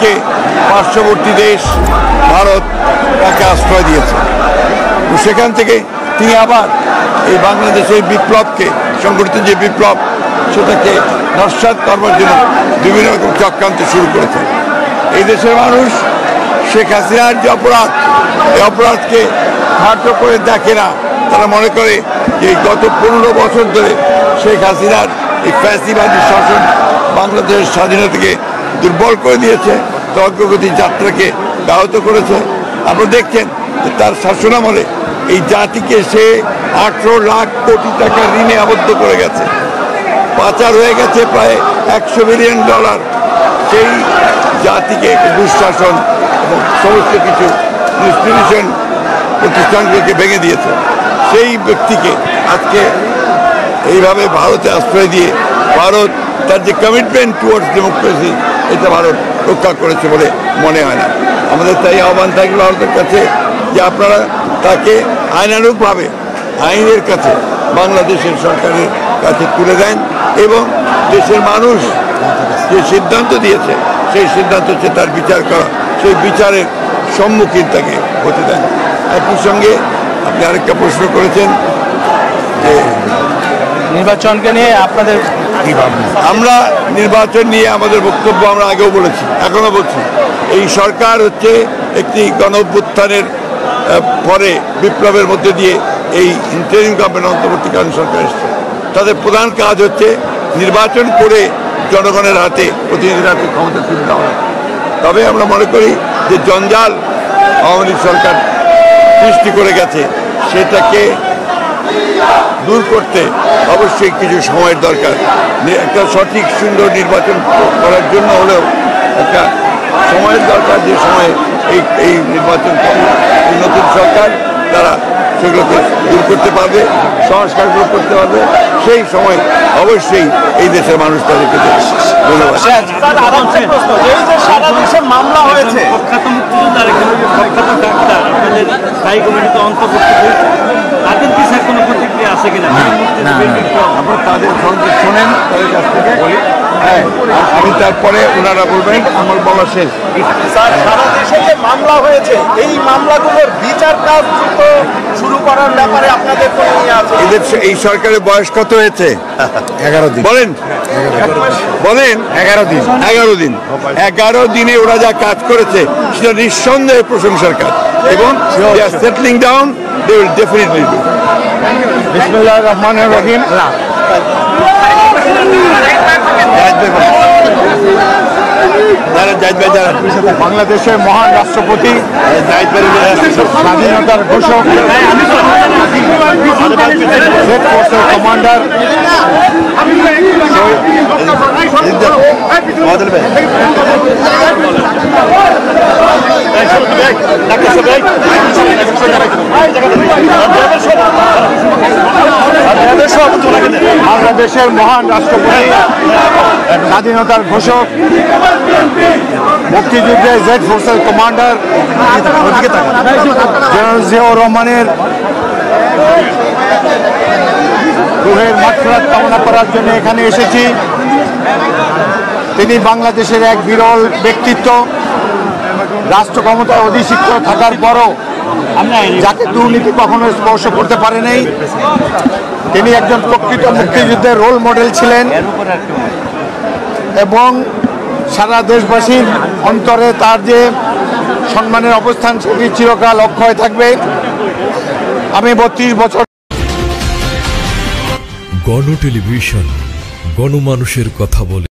আজকে পার্শ্ববর্তী দেশ ভারত তাকে আশ্রয় দিয়েছে। সেখান থেকে তিনি আবার এই বাংলাদেশের বিপ্লবকে, সংগঠিত যে বিপ্লব, সেটাকে নস্যাৎ করবার জন্য বিভিন্ন রকম চক্রান্ত শুরু করেছে। এই দেশের মানুষ শেখ হাসিনার যে অপরাধ, এই অপরাধকে খাটো করে দেখে না। তারা মনে করে যে গত 15 বছর ধরে শেখ হাসিনার এই ফ্যাসিবাদী শাসন বাংলাদেশের স্বাধীনতাকে দুর্বল করে দিয়েছে, অগ্রগতি যাত্রাকে ব্যাহত করেছে। আপনারা দেখছেন যে তার শাসনামলে এই জাতিকে সে 18 লাখ কোটি টাকা ঋণে আবদ্ধ করে গেছে। পাচার হয়ে গেছে প্রায় $100 বিলিয়ন। সেই জাতিকে দুঃশাসন এবং সমস্ত কিছু ইনস্টিটিউশন প্রতিষ্ঠানগুলোকে ভেঙে দিয়েছে। সেই ব্যক্তিকে আজকে এইভাবে ভারতে আশ্রয় দিয়ে ভারত তার যে কমিটমেন্ট টুয়ার্ডস ডেমোক্রেসি, এটা ভারত রক্ষা করেছে বলে মনে হয় না। আমাদের তাই আহ্বান থাকবে ভারতের কাছে যে আপনারা তাকে আইনানুগভাবে আইনের কাছে বাংলাদেশের সরকারের কাছে তুলে দেন এবং দেশের মানুষ যে সিদ্ধান্ত দিয়েছে সেই সিদ্ধান্ত হচ্ছে তার বিচার করা, সেই বিচারের সম্মুখীন তাকে হতে দেন। একই সঙ্গে আপনি আরেকটা প্রশ্ন করেছেন যে নির্বাচনকে নিয়ে আপনাদের কি ভাবনা? আমরা নির্বাচন নিয়ে আমাদের বক্তব্য আমরা আগেও বলেছি, এখনো বলছি। এই সরকার হচ্ছে একটি গণঅভ্যুত্থানের পরে বিপ্লবের মধ্যে দিয়ে এই ইন্টারিম গভর্নমেন্ট, অন্তর্বর্তীকালীন সরকার এসছে। তাদের প্রধান কাজ হচ্ছে নির্বাচন করে জনগণের হাতে, প্রতিনিধির হাতে ক্ষমতা তুলে দেওয়া। তবে আমরা মনে করি যে জঞ্জাল আওয়ামী লীগ সরকার সৃষ্টি করে গেছে, সেটাকে দূর করতে অবশ্যই কিছু সময়ের দরকার। একটা সঠিক সুন্দর নির্বাচন করার জন্য হলেও একটা সময়ের দরকার, যে সময়ে এই নির্বাচন এই নতুন সরকার তারা সেগুলোকে দূর করতে পারবে, সংস্কারগুলো করতে পারবে। সেই সময় অবশ্যই এই দেশের মানুষ তাদেরকে দেবে। ধন্যবাদ। সারা দেশে মামলা হয়েছে, প্রখ্যাত মুক্তিযোদ্ধা প্রখ্যাত ডাক্তার আপনাদের স্থায়ী কমিটিতে অন্তর্ভুক্ত হয়েছে, তাদের কি স্যার কোনো প্রতিক্রিয়া আছে কিনা? আপনার তাদের সংযোগ শোনেন, তাদের কাছ থেকে বলি। হ্যাঁ, আমি তারপরে ওনারা বলবেন, আমার বলা শেষ। স্যার, সারা দেশে যে মামলা হয়েছে, এই মামলাগুলোর বিচার কাজ শুরু করার ব্যাপারে আপনাদের কোনো ইয়ে আছে? এদের এই সরকারের বয়স কত হয়েছে? 11 দিন। বলেন 11 দিন। 11 দিন 11 দিনে ওরা যা কাজ করেছে সেটা নিঃসন্দেহে প্রশংসার কাজ, এবং settling down, they will definitely do. বিসমিল্লাহির রহমানির রহিম। বাংলাদেশের মহান রাষ্ট্রপতি, স্বাধীনতার ঘোষক, জেড ফোর্সের কমান্ডার বাংলাদেশের মহান রাষ্ট্রপতি, স্বাধীনতার ঘোষক, মুক্তিযুদ্ধের জেড ফোর্সের কমান্ডার জেনারেল জিয়াউর রহমানের রুহের মাগফিরাত কামনা করার জন্য এখানে এসেছি। তিনি বাংলাদেশের এক বিরল ব্যক্তিত্ব, রাষ্ট্র ক্ষমতায় অধিষ্ঠিত থাকার পরও যাকে দুর্নীতি কখনো স্পর্শ করতে পারে নাই। তিনি একজন প্রকৃত মুক্তিযুদ্ধের রোল মডেল ছিলেন এবং সারা দেশবাসীর অন্তরে তার যে সম্মানের অবস্থান সেটি চিরকাল অক্ষয় থাকবে। আমি 32 বছর। গণ টেলিভিশন, গণমানুষের কথা বলে।